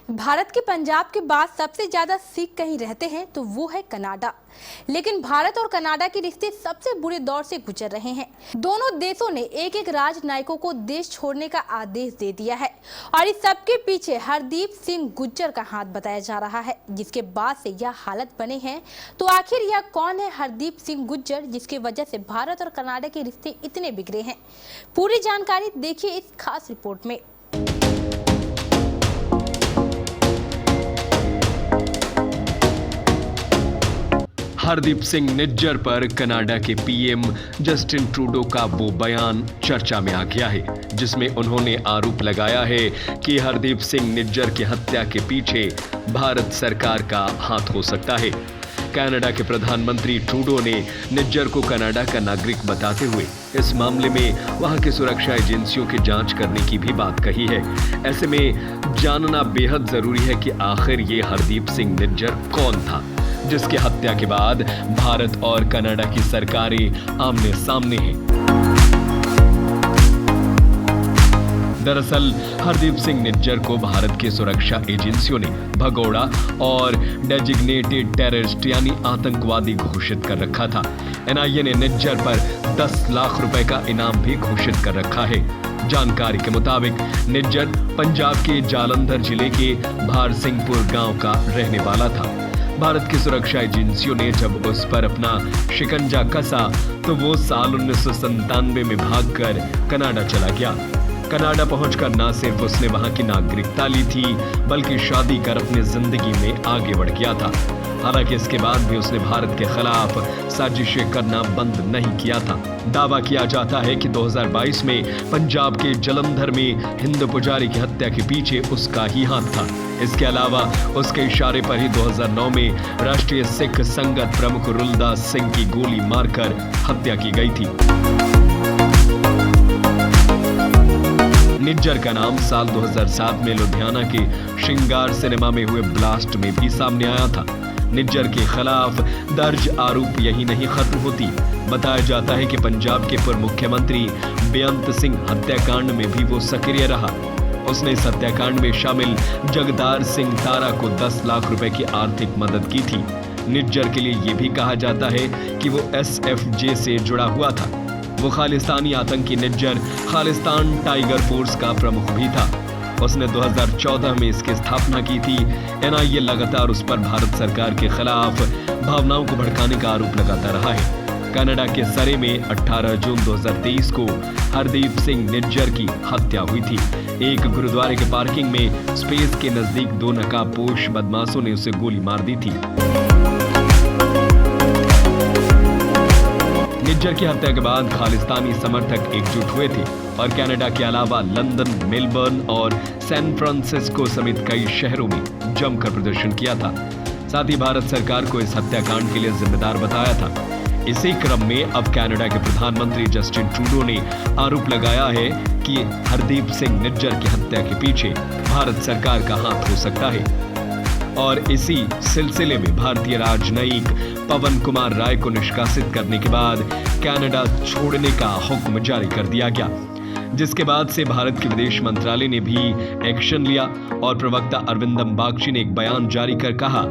भारत के पंजाब के बाद सबसे ज्यादा सिख कहीं रहते हैं तो वो है कनाडा। लेकिन भारत और कनाडा के रिश्ते सबसे बुरे दौर से गुजर रहे हैं। दोनों देशों ने एक एक राजनयिकों को देश छोड़ने का आदेश दे दिया है और इस सबके पीछे हरदीप सिंह गुज्जर का हाथ बताया जा रहा है, जिसके बाद से यह हालत बने हैं। तो आखिर यह कौन है हरदीप सिंह गुज्जर, जिसकी वजह से भारत और कनाडा के रिश्ते इतने बिगड़े हैं? पूरी जानकारी देखिए इस खास रिपोर्ट में। हरदीप सिंह निज्जर पर कनाडा के पीएम जस्टिन ट्रूडो का वो बयान चर्चा में आ गया है, जिसमें उन्होंने आरोप लगाया है कि हरदीप सिंह निज्जर की हत्या के पीछे भारत सरकार का हाथ हो सकता है। कनाडा के प्रधानमंत्री ट्रूडो ने निज्जर को कनाडा का नागरिक बताते हुए इस मामले में वहां की सुरक्षा एजेंसियों की जांच करने की भी बात कही है। ऐसे में जानना बेहद जरूरी है कि आखिर ये हरदीप सिंह निज्जर कौन था, जिसकी हत्या के बाद भारत और कनाडा की सरकारें आमने सामने हैं। दरअसल हरदीप सिंह निज्जर को भारत की सुरक्षा एजेंसियों ने भगोड़ा और डेजिग्नेटेड टेररिस्ट यानी आतंकवादी घोषित कर रखा था। एनआईए ने निज्जर पर 10 लाख रुपए का इनाम भी घोषित कर रखा है। जानकारी के मुताबिक निज्जर पंजाब के जालंधर जिले के भारसिंहपुर गांव का रहने वाला था। भारत की सुरक्षा एजेंसियों ने जब उस पर अपना शिकंजा कसा तो वो साल 1997 में भागकर कनाडा चला गया। कनाडा पहुंचकर न सिर्फ उसने वहां की नागरिकता ली थी, बल्कि शादी कर अपनी जिंदगी में आगे बढ़ गया था। हालांकि इसके बाद भी उसने भारत के खिलाफ साजिशें करना बंद नहीं किया था। दावा किया जाता है कि 2022 में पंजाब के जलंधर में हिंदू पुजारी की हत्या के पीछे उसका ही हाथ था। इसके अलावा उसके इशारे पर ही 2009 में राष्ट्रीय सिख संगत प्रमुख रुलदास सिंह की गोली मारकर हत्या की गई थी। निज्जर का नाम साल 2007 में लुधियाना के श्रृंगार सिनेमा में हुए ब्लास्ट में भी सामने आया था। निज्जर के खिलाफ दर्ज आरोप यही नहीं खत्म होती। बताया जाता है कि पंजाब के पूर्व मुख्यमंत्री बेअंत सिंह हत्याकांड में भी वो सक्रिय रहा। उसने इस हत्याकांड में शामिल जगदार सिंह तारा को 10 लाख रुपए की आर्थिक मदद की थी। निज्जर के लिए यह भी कहा जाता है कि वो एसएफजे से जुड़ा हुआ था। वो खालिस्तानी आतंकी निज्जर खालिस्तान टाइगर फोर्स का प्रमुख भी था। उसने 2014 में इसकी स्थापना की थी। एनआईए लगातार उस पर भारत सरकार के खिलाफ भावनाओं को भड़काने का आरोप लगाता रहा है। कनाडा के सरे में 18 जून 2023 को हरदीप सिंह निज्जर की हत्या हुई थी। एक गुरुद्वारे के पार्किंग में स्पेस के नजदीक 2 नकाबपोश बदमाशों ने उसे गोली मार दी थी। निज्जर की हत्या के बाद खालिस्तानी समर्थक एकजुट हुए थे और कनाडा के अलावा लंदन, मेलबर्न और सैन फ्रांसिस्को समेत कई शहरों में जमकर प्रदर्शन किया था। साथ ही भारत सरकार को इस हत्याकांड के लिए जिम्मेदार बताया था। इसी क्रम में अब कनाडा के प्रधानमंत्री जस्टिन ट्रूडो ने आरोप लगाया है कि हरदीप सिंह निज्जर की हत्या के पीछे भारत सरकार का हाथ हो सकता है। और इसी सिलसिले में भारतीय राजनयिक पवन कुमार राय को निष्कासित करने के बाद कनाडा छोड़ने का हुक्म जारी कर दिया गया, जिसके बाद से भारत के विदेश मंत्रालय ने भी एक्शन लिया और प्रवक्ता अरविंदम बागची ने एक बयान जारी कर कहा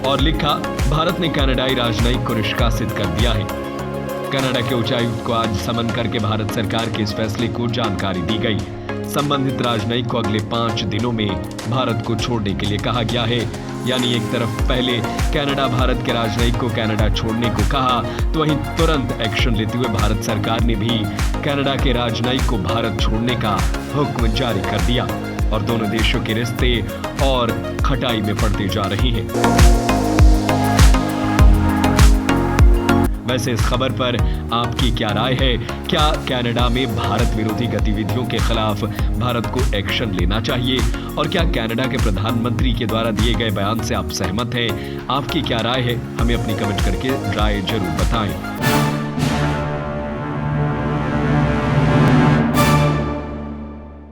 और लिखा, भारत ने कनाडाई राजनयिक को निष्कासित कर दिया है। कनाडा के उच्चायुक्त को आज समन करके भारत सरकार के इस फैसले को जानकारी दी गई। संबंधित राजनयिक को अगले 5 दिनों में भारत को छोड़ने के लिए कहा गया है। यानी एक तरफ पहले कनाडा भारत के राजनयिक को कनाडा छोड़ने को कहा, तो वहीं तुरंत एक्शन लेते हुए भारत सरकार ने भी कनाडा के राजनयिक को भारत छोड़ने का हुक्म जारी कर दिया और दोनों देशों के रिश्ते और खटाई में पड़ते जा रहे हैं। वैसे इस खबर पर आपकी क्या राय है? क्या कनाडा में भारत विरोधी गतिविधियों के खिलाफ भारत को एक्शन लेना चाहिए? और क्या कनाडा के प्रधानमंत्री के द्वारा दिए गए बयान से आप सहमत हैं? आपकी क्या राय है? हमें अपनी कमेंट करके राय जरूर बताएं।